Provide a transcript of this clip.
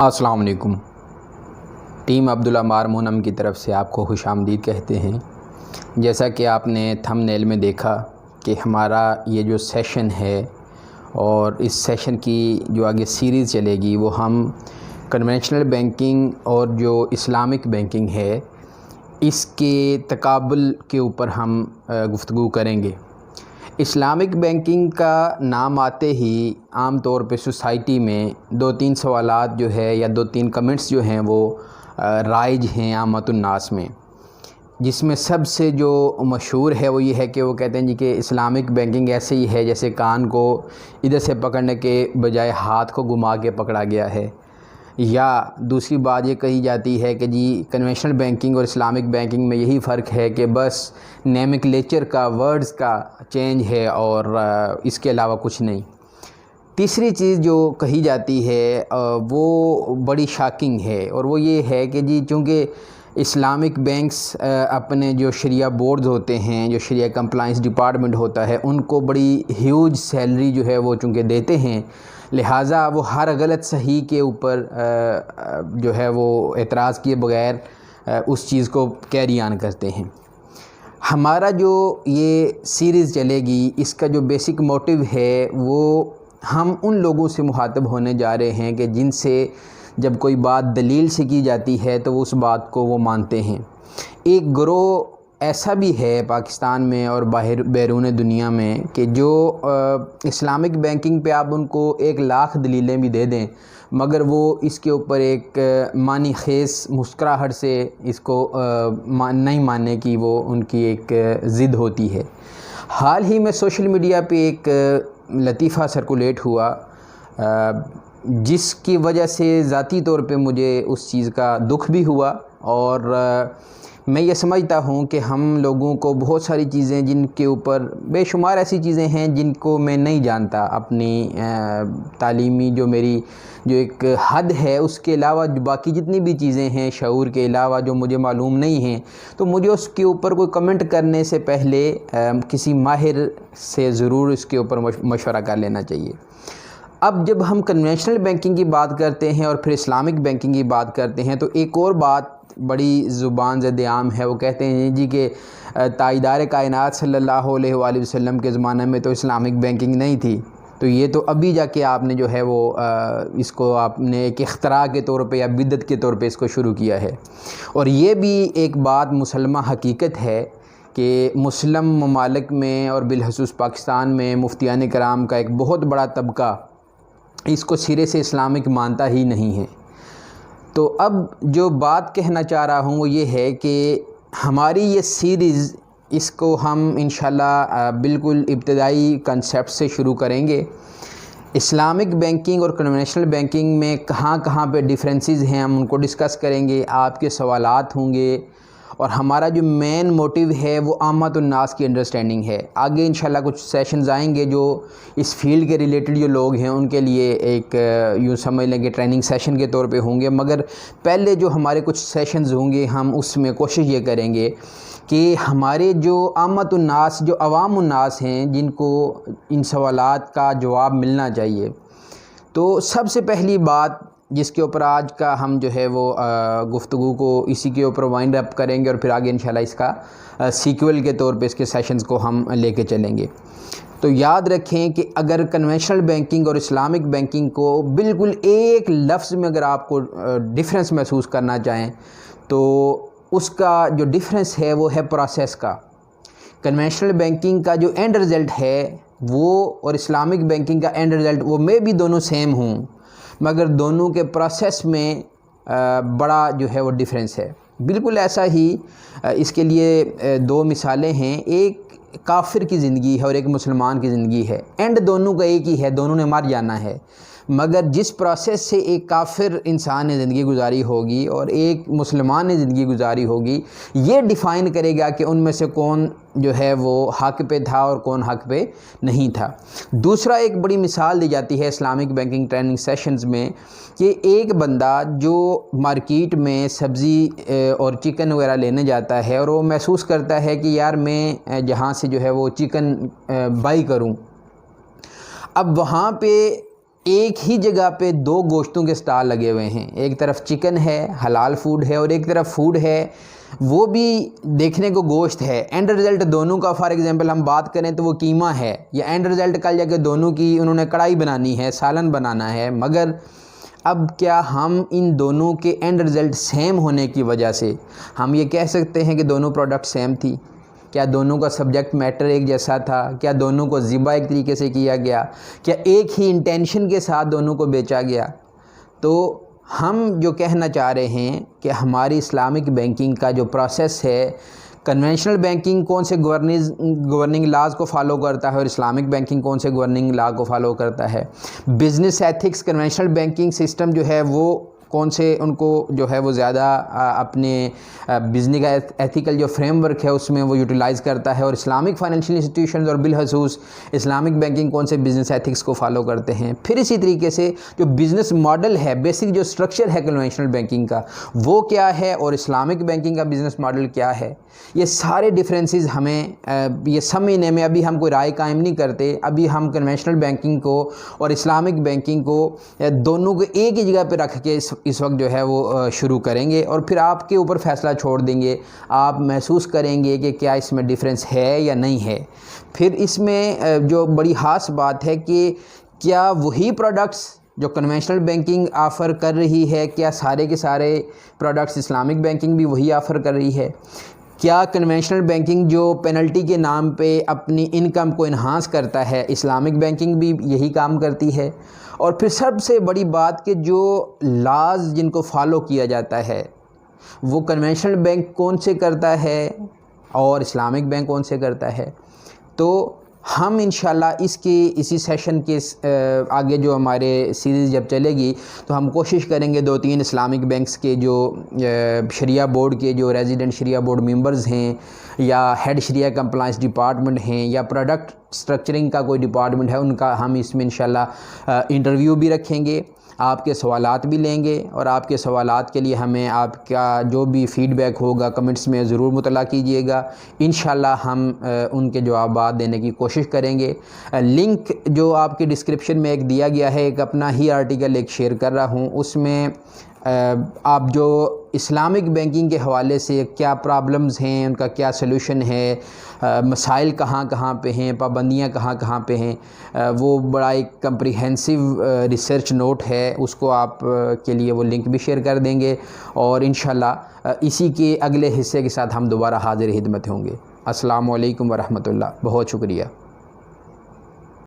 अस्सलाम वालेकुम। टीम अब्दुल्ला मार मोनम की तरफ से आपको खुशामदीद कहते हैं। जैसा कि आपने थंबनेल में देखा कि हमारा ये जो सेशन है और इस सेशन की जो आगे सीरीज़ चलेगी वो हम कन्वेंशनल बैंकिंग और जो इस्लामिक बैंकिंग है इसके तकाबुल के ऊपर हम गुफ्तगू करेंगे। इस्लामिक बैंकिंग का नाम आते ही आम तौर पे सोसाइटी में दो तीन सवालात जो है या दो तीन कमेंट्स जो हैं वो राइज हैं आमतुन्नास में, जिसमें सबसे जो मशहूर है वो ये है कि वो कहते हैं जी कि इस्लामिक बैंकिंग ऐसे ही है जैसे कान को इधर से पकड़ने के बजाय हाथ को घुमा के पकड़ा गया है। या दूसरी बात ये कही जाती है कि जी कन्वेंशनल बैंकिंग और इस्लामिक बैंकिंग में यही फ़र्क है कि बस नेमिक्लेचर का वर्ड्स का चेंज है और इसके अलावा कुछ नहीं। तीसरी चीज़ जो कही जाती है वो बड़ी शॉकिंग है और वो ये है कि जी चूँकि इस्लामिक बैंक्स अपने जो शरिया बोर्ड्स होते हैं, जो शरिया कंप्लाइंस डिपार्टमेंट होता है, उनको बड़ी ह्यूज सैलरी जो है वो चूँकि देते हैं, लिहाजा वो हर गलत सही के ऊपर जो है वो एतराज़ किए बगैर उस चीज़ को कैरी ऑन करते हैं। हमारा जो ये सीरीज़ चलेगी इसका जो बेसिक मोटिव है वो हम उन लोगों से मुखातब होने जा रहे हैं कि जिनसे जब कोई बात दलील से की जाती है तो वो उस बात को वो मानते हैं। एक गिरोह ऐसा भी है पाकिस्तान में और बाहर बैरून दुनिया में कि जो इस्लामिक बैंकिंग पे आप उनको 1,00,000 दलीलें भी दे दें मगर वो इसके ऊपर एक मानी खेस मुस्कुराहट से इसको नहीं मानने की वो उनकी एक ज़िद होती है। हाल ही में सोशल मीडिया पे एक लतीफ़ा सर्कुलेट हुआ जिसकी वजह से ज़ाती तौर पे मुझे उस चीज़ का दुख भी हुआ और मैं ये समझता हूँ कि हम लोगों को बहुत सारी चीज़ें जिनके ऊपर बेशुमार ऐसी चीज़ें हैं जिनको मैं नहीं जानता, अपनी तालीमी जो मेरी जो एक हद है उसके अलावा बाकी जितनी भी चीज़ें हैं शऊर के अलावा जो मुझे मालूम नहीं हैं, तो मुझे उसके ऊपर कोई कमेंट करने से पहले किसी माहिर से ज़रूर इसके ऊपर मशवरा कर लेना चाहिए। अब जब हम कन्वेंशनल बैंकिंग की बात करते हैं और फिर इस्लामिक बैंकिंग की बात करते हैं तो एक और बात बड़ी ज़ुबान ज़द आम है। वो कहते हैं जी कि ताइदार कायनात सल्लल्लाहु अलैहि वसल्लम के ज़माने में तो इस्लामिक बैंकिंग नहीं थी, तो ये तो अभी जाके आपने जो है वो इसको आपने एक इख्तरा के तौर पे या बिदअत के तौर पे इसको शुरू किया है। और ये भी एक बात मुसलमा हकीकत है कि मुस्लिम ममालिक में और बिलखसूस पाकिस्तान में मुफ्तियान कराम का एक बहुत बड़ा तबका इसको सिरे से इस्लामिक मानता ही नहीं है। तो अब जो बात कहना चाह रहा हूँ वो ये है कि हमारी ये सीरीज़ इसको हम इंशाल्लाह बिल्कुल इब्तदाई कंसेप्ट से शुरू करेंगे। इस्लामिक बैंकिंग और कन्वेंशनल बैंकिंग में कहाँ कहाँ पे डिफरेंसेस हैं हम उनको डिस्कस करेंगे, आपके सवालात होंगे और हमारा जो मेन मोटिव है वो आमतुन्नास की अंडरस्टैंडिंग है। आगे इंशाल्लाह कुछ सेशंस आएंगे जो इस फील्ड के रिलेटेड जो लोग हैं उनके लिए एक यूँ समझ लें कि ट्रेनिंग सेशन के तौर पे होंगे, मगर पहले जो हमारे कुछ सेशंस होंगे हम उसमें कोशिश ये करेंगे कि हमारे जो आमतुन्नास जो अवामुन्नास हैं जिनको इन सवालात का जवाब मिलना चाहिए, तो सबसे पहली बात जिसके ऊपर आज का हम जो है वो गुफ्तगू को इसी के ऊपर वाइंड अप करेंगे और फिर आगे इंशाल्लाह इसका सीक्वल के तौर पे इसके सेशंस को हम लेके चलेंगे। तो याद रखें कि अगर कन्वेंशनल बैंकिंग और इस्लामिक बैंकिंग को बिल्कुल एक लफ्ज़ में अगर आपको डिफरेंस महसूस करना चाहें तो उसका जो डिफरेंस है वो है प्रोसेस का। कन्वेंशनल बैंकिंग का जो एंड रिज़ल्ट है वो और इस्लामिक बैंकिंग का एंड रिज़ल्ट वो में भी दोनों सेम हों मगर दोनों के प्रोसेस में बड़ा जो है वो डिफरेंस है। बिल्कुल ऐसा ही इसके लिए दो मिसालें हैं, एक काफिर की ज़िंदगी है और एक मुसलमान की ज़िंदगी है। एंड दोनों का एक ही है, दोनों ने मर जाना है, मगर जिस प्रोसेस से एक काफिर इंसान ने ज़िंदगी गुजारी होगी और एक मुसलमान ने ज़िंदगी गुजारी होगी ये डिफ़ाइन करेगा कि उनमें से कौन जो है वो हक़ पे था और कौन हक़ पे नहीं था। दूसरा एक बड़ी मिसाल दी जाती है इस्लामिक बैंकिंग ट्रेनिंग सेशंस में कि एक बंदा जो मार्केट में सब्ज़ी और चिकन वगैरह लेने जाता है और वो महसूस करता है कि यार मैं जहाँ से जो है वो चिकन बाई करूँ, अब वहाँ पे एक ही जगह पे दो गोश्तों के स्टॉल लगे हुए हैं, एक तरफ चिकन है, हलाल फूड है, और एक तरफ फूड है वो भी देखने को गोश्त है। एंड रिज़ल्ट दोनों का फॉर एग्जांपल हम बात करें तो वो कीमा है, या एंड रिज़ल्ट कल जाके दोनों की उन्होंने कढ़ाई बनानी है, सालन बनाना है। मगर अब क्या हम इन दोनों के एंड रिज़ल्ट सेम होने की वजह से हम ये कह सकते हैं कि दोनों प्रोडक्ट सेम थी? क्या दोनों का सब्जेक्ट मैटर एक जैसा था? क्या दोनों को ज़िबा एक तरीके से किया गया? क्या एक ही इंटेंशन के साथ दोनों को बेचा गया? तो हम जो कहना चाह रहे हैं कि हमारी इस्लामिक बैंकिंग का जो प्रोसेस है, कन्वेंशनल बैंकिंग कौन से गवर्निंग लाज को फॉलो करता है और इस्लामिक बैंकिंग कौन से गवर्निंग ला को फॉलो करता है, business ethics conventional banking system जो है वो कौन से उनको जो है वो ज़्यादा अपने बिजनेस एथिकल जो फ्रेमवर्क है उसमें वो यूटिलाइज़ करता है, और इस्लामिक फाइनेंशियल इंस्टीट्यूशंस और बिलखसूस इस्लामिक बैंकिंग कौन से बिज़नेस एथिक्स को फॉलो करते हैं। फिर इसी तरीके से जो बिज़नेस मॉडल है, बेसिक जो स्ट्रक्चर है कन्वेंशनल बैंकिंग का वो क्या है और इस्लामिक बैंकिंग का बिज़नेस मॉडल क्या है, ये सारे डिफरेंसेस हमें ये समझने में अभी हम कोई राय कायम नहीं करते। अभी हम कन्वेंशनल बैंकिंग को और इस्लामिक बैंकिंग को दोनों को एक ही जगह पे रख के इस वक्त जो है वो शुरू करेंगे, और फिर आपके ऊपर फ़ैसला छोड़ देंगे। आप महसूस करेंगे कि क्या इसमें डिफरेंस है या नहीं है। फिर इसमें जो बड़ी ख़ास बात है कि क्या वही प्रोडक्ट्स जो कन्वेंशनल बैंकिंग ऑफ़र कर रही है, क्या सारे के सारे प्रोडक्ट्स इस्लामिक बैंकिंग भी वही ऑफ़र कर रही है? क्या कन्वेंशनल बैंकिंग जो पेनल्टी के नाम पे अपनी इनकम को इन्हांस करता है, इस्लामिक बैंकिंग भी यही काम करती है? और फिर सबसे बड़ी बात कि जो लाज जिनको फॉलो किया जाता है वो कन्वेंशनल बैंक कौन से करता है और इस्लामिक बैंक कौन से करता है। तो हम इंशाल्लाह इसी सेशन के आगे जो हमारे सीरीज़ जब चलेगी तो हम कोशिश करेंगे 2-3 इस्लामिक बैंक्स के जो शरिया बोर्ड के जो रेजिडेंट शरिया बोर्ड मेंबर्स हैं, या हेड शरिया कंप्लाइंस डिपार्टमेंट हैं, या प्रोडक्ट स्ट्रक्चरिंग का कोई डिपार्टमेंट है, उनका हम इसमें इंशाल्लाह इंटरव्यू भी रखेंगे, आपके सवालात भी लेंगे, और आपके सवालात के लिए हमें आपका जो भी फ़ीडबैक होगा कमेंट्स में ज़रूर मुतला कीजिएगा। इंशाल्लाह हम उनके जवाबात देने की कोशिश करेंगे। लिंक जो आपकी डिस्क्रिप्शन में एक दिया गया है, एक अपना ही आर्टिकल एक शेयर कर रहा हूँ, उसमें आप जो इस्लामिक बैंकिंग के हवाले से क्या प्रॉब्लम्स हैं, उनका क्या सलूशन है, मसाइल कहाँ कहाँ पे हैं, पाबंदियाँ कहाँ कहाँ पे हैं, वो बड़ा एक कम्प्रिहेंसिव रिसर्च नोट है, उसको आप के लिए वो लिंक भी शेयर कर देंगे। और इंशाल्लाह इसी के अगले हिस्से के साथ हम दोबारा हाज़िर खिदमत होंगे। अस्सलामु अलैकुम वरहमतुल्लाह। बहुत शुक्रिया।